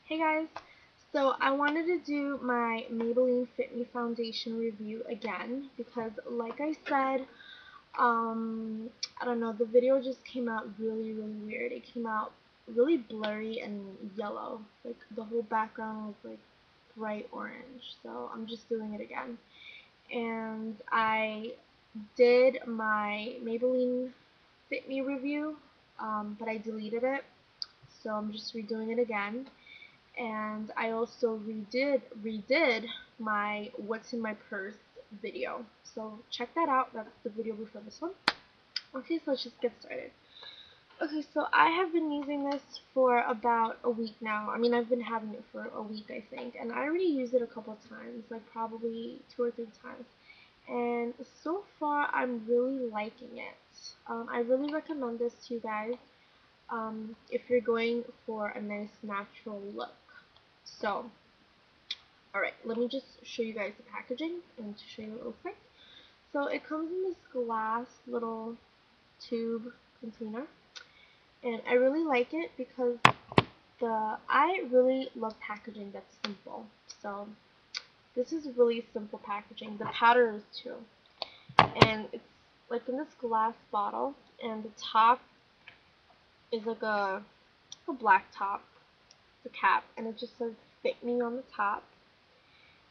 Hey guys, so I wanted to do my Maybelline Fit Me foundation review again because like I said, I don't know, the video just came out really weird. It came out really blurry and yellow. Like the whole background was like bright orange. So I'm just doing it again. And I did my Maybelline Fit Me review, but I deleted it. So I'm just redoing it again. And I also redid my what's in my purse video. So check that out. That's the video before this one. Okay, so let's just get started. Okay, so I have been using this for about a week now. I mean, I've been having it for a week, I think, and I already used it a couple of times, like probably 2 or 3 times. And so far, I'm really liking it. I really recommend this to you guys if you're going for a nice natural look. So, alright, let me just show you guys the packaging and to show you what it looks like. So it comes in this glass little tube container, and I really like it because I really love packaging that's simple. So this is really simple packaging. The powder is too, and it's like in this glass bottle, and the top is like a black top, the cap, and it just says "Fit Me" on the top.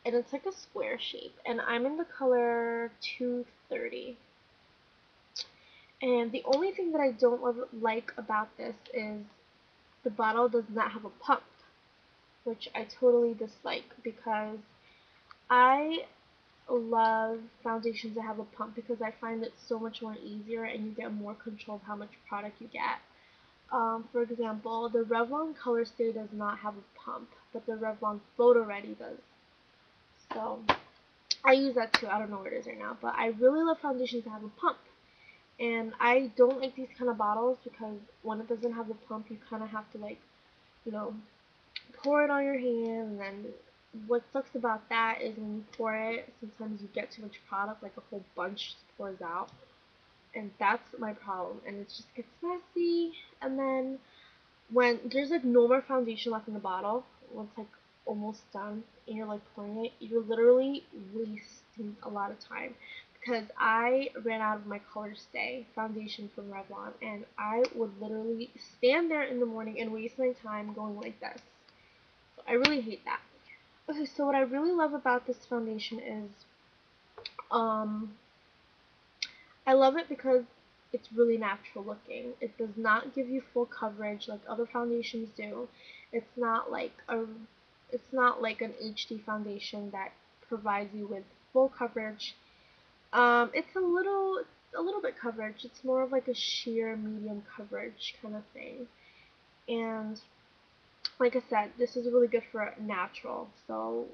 And it's like a square shape, and I'm in the color 230. And the only thing that I don't like about this is the bottle does not have a pump, which I totally dislike because I love foundations that have a pump because I find it so much more easier and you get more control of how much product you get. For example, the Revlon Color Stay does not have a pump, but the Revlon Photo Ready does. So I use that too. I don't know where it is right now, but I really love foundations that have a pump. And I don't like these kind of bottles because when it doesn't have a pump, you kind of have to like, you know, pour it on your hand. And then what sucks about that is when you pour it, sometimes you get too much product, like a whole bunch just pours out. And that's my problem. And it just gets messy. And then when there's like no more foundation left in the bottle, when it's like almost done and you're like pouring it, you're literally wasting a lot of time because I ran out of my Color Stay foundation from Revlon, and I would literally stand there in the morning and waste my time going like this. So I really hate that. Okay, so what I really love about this foundation is um I love it because it's really natural looking. It does not give you full coverage like other foundations do. It's not like a it's not like an HD foundation that provides you with full coverage. It's a little bit coverage. It's more of like a sheer medium coverage kind of thing. And like I said, this is really good for natural. So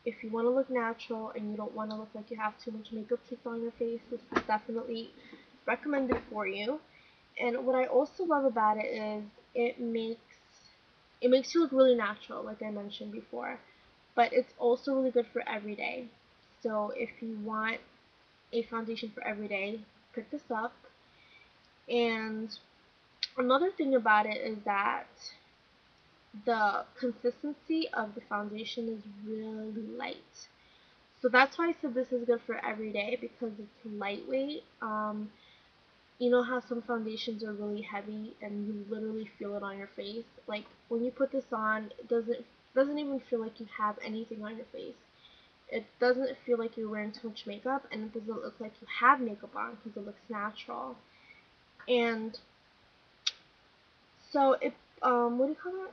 if you want to look natural and you don't want to look like you have too much makeup caked on your face, this is definitely recommended for you. And what I also love about it is it makes it makes you look really natural, like I mentioned before. But it's also really good for every day. So if you want a foundation for every day, pick this up. And another thing about it is that the consistency of the foundation is really light. So that's why I said this is good for every day because it's lightweight. You know how some foundations are really heavy and you literally feel it on your face? Like when you put this on, it doesn't even feel like you have anything on your face. It doesn't feel like you're wearing too much makeup, and it doesn't look like you have makeup on because it looks natural. And so it what do you call that?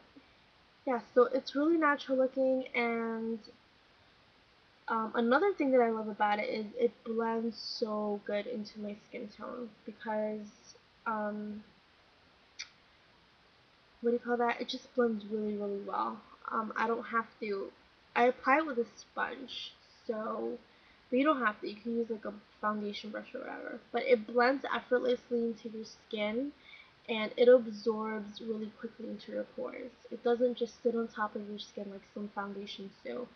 Yeah, so it's really natural looking, and another thing that I love about it is it blends so good into my skin tone because um, what do you call that? It just blends really well. I don't have to. I apply it with a sponge, so but you don't have to. You can use like a foundation brush or whatever. But it blends effortlessly into your skin, and it absorbs really quickly into your pores. It doesn't just sit on top of your skin like some foundations do,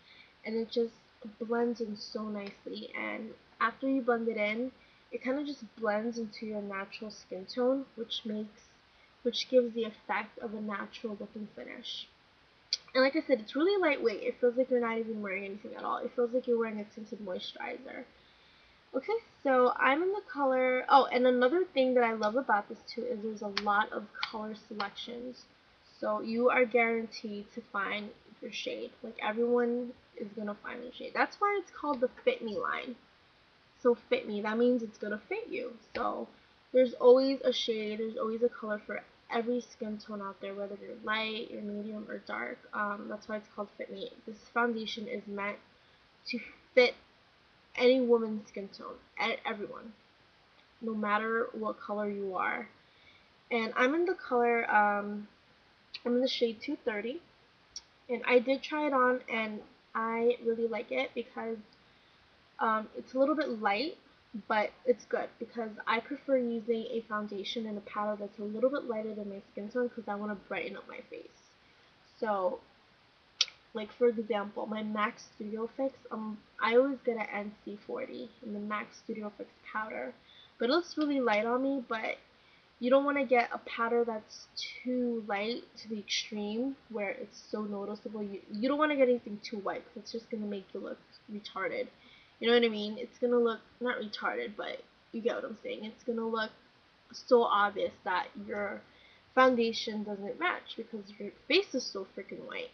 and it just blends in so nicely. And after you blend it in, it kind of just blends into your natural skin tone, which gives the effect of a natural looking finish. And like I said, it's really lightweight. It feels like you're not even wearing anything at all. It feels like you're wearing a tinted moisturizer. Okay, so I'm in the color. Oh, and another thing that I love about this too is there's a lot of color selections. So you are guaranteed to find your shade. Like everyone is gonna find their shade. That's why it's called the Fit Me line. So Fit Me, that means it's gonna fit you. So there's always a shade, there's always a color for every skin tone out there, whether you're light, you're medium, or dark. That's why it's called Fit Me. This foundation is meant to fit any woman's skin tone, everyone, no matter what color you are. And I'm in the color, I'm in the shade 230, and I did try it on, and I really like it because it's a little bit light, but it's good because I prefer using a foundation and a powder that's a little bit lighter than my skin tone because I want to brighten up my face. So like for example, my MAC Studio Fix, I always get an NC40 in the MAC Studio Fix powder, but it looks really light on me. But you don't want to get a powder that's too light to the extreme where it's so noticeable. You don't want to get anything too white because it's just gonna make you look retarded. You know what I mean? It's gonna look not retarded, but you get what I'm saying. It's gonna look so obvious that your foundation doesn't match because your face is so freaking white.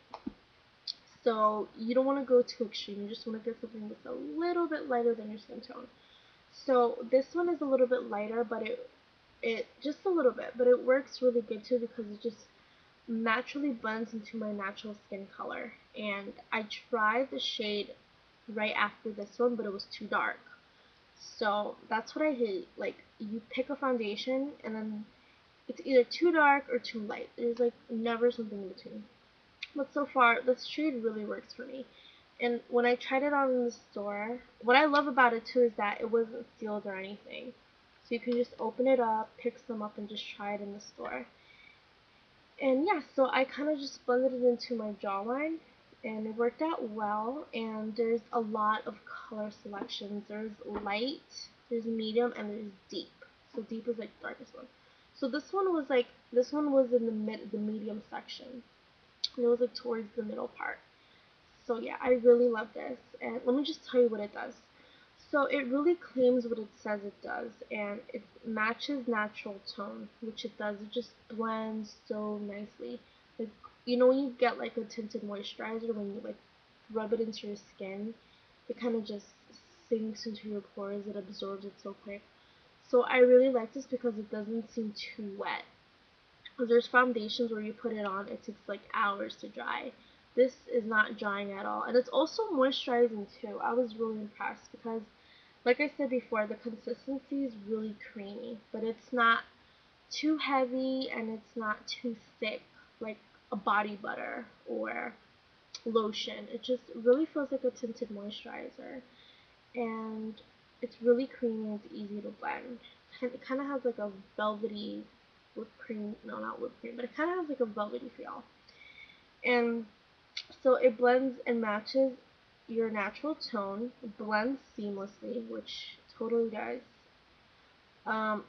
So you don't want to go too extreme. You just want to get something that's a little bit lighter than your skin tone. So this one is a little bit lighter, but it just a little bit, but it works really good too because it just naturally blends into my natural skin color. And I tried the shade right after this one, but it was too dark. So that's what I hate. Like you pick a foundation and then it's either too dark or too light. There's like never something in between. But so far, this shade really works for me. And when I tried it on in the store, what I love about it too is that it wasn't sealed or anything. So you can just open it up, pick some up, and just try it in the store. And yeah, so I kind of just blended it into my jawline, and it worked out well. And there's a lot of color selections. There's light, there's medium, and there's deep. So deep is like the darkest one. So this one was in the medium section. It was like towards the middle part. So yeah, I really love this. And let me just tell you what it does. So it really claims what it says it does, and it matches natural tone, which it does. It just blends so nicely. Like you know when you get like a tinted moisturizer, when you like rub it into your skin, it kind of just sinks into your pores. It absorbs it so quick. So I really like this because it doesn't seem too wet. There's foundations where you put it on, it takes like hours to dry. This is not drying at all, and it's also moisturizing too. I was really impressed because, like I said before, the consistency is really creamy, but it's not too heavy and it's not too thick like a body butter or lotion. It just really feels like a tinted moisturizer, and it's really creamy and it's easy to blend. And it kind of has like a velvety whipped cream, no, not whipped cream, but it kind of has like a velvety feel. And so it blends and matches your natural tone, blends seamlessly, which totally does.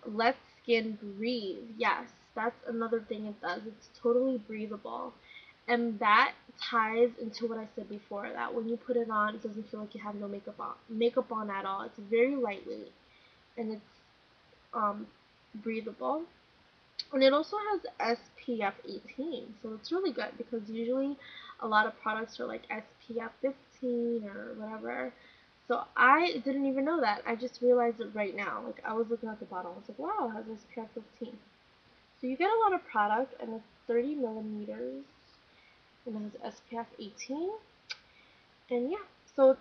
Let skin breathe. Yes, that's another thing it does. It's totally breathable. And that ties into what I said before, that when you put it on, it doesn't feel like you have no makeup on at all. It's very lightweight and it's breathable. And it also has SPF 18, so it's really good because usually a lot of products are like SPF 15 or whatever. So I didn't even know that. I just realized it right now. Like I was looking at the bottle, I was like, wow, it has SPF 15. So you get a lot of product, and it's 30 millimeters, and it has SPF 18. And yeah, so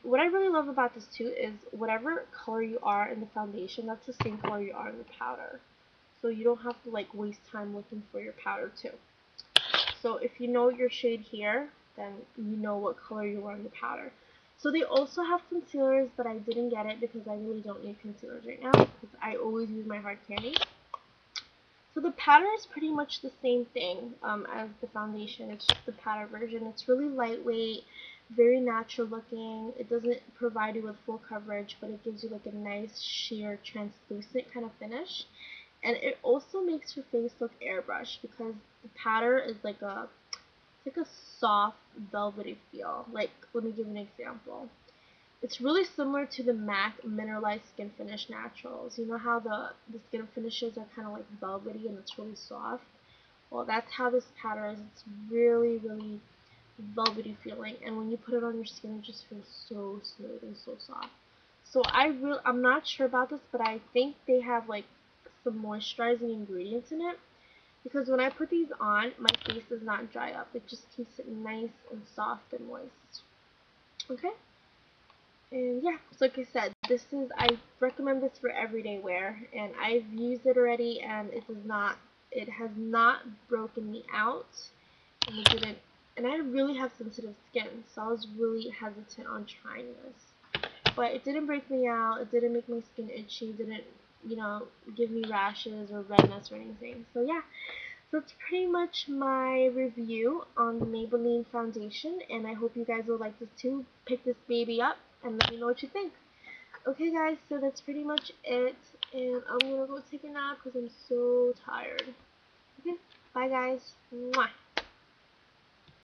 what I really love about this too is whatever color you are in the foundation, that's the same color you are in the powder. So you don't have to like waste time looking for your powder too. So if you know your shade here, then you know what color you are in the powder. So they also have concealers, but I didn't get it because I really don't need concealers right now because I always use my hard candy. So the powder is pretty much the same thing as the foundation. It's just the powder version. It's really lightweight, very natural looking. It doesn't provide you with full coverage, but it gives you like a nice sheer translucent kind of finish. And it also makes your face look airbrushed because the powder is like a It's like a soft, velvety feel. Like, let me give you an example. It's really similar to the MAC Mineralized Skin Finish Naturals. You know how the skin finishes are kind of like velvety and it's really soft? Well, that's how this powder is. It's really, really velvety feeling, and when you put it on your skin, it just feels so smooth and so soft. So I'm not sure about this, but I think they have like some moisturizing ingredients in it, because when I put these on, my face does not dry up. It just keeps it nice and soft and moist. Okay? And yeah, so like I said, I recommend this for everyday wear, and I've used it already, and it has not broken me out, and it didn't, and I really have sensitive skin, so I was really hesitant on trying this. But it didn't break me out, it didn't make my skin itchy, it didn't, give me rashes or redness or anything. So yeah, so that's pretty much my review on the Maybelline foundation, and I hope you guys will like this too. Pick this baby up and let me know what you think. Okay guys, so that's pretty much it, and I'm gonna go take a nap because I'm so tired. Okay, bye guys. Mwah.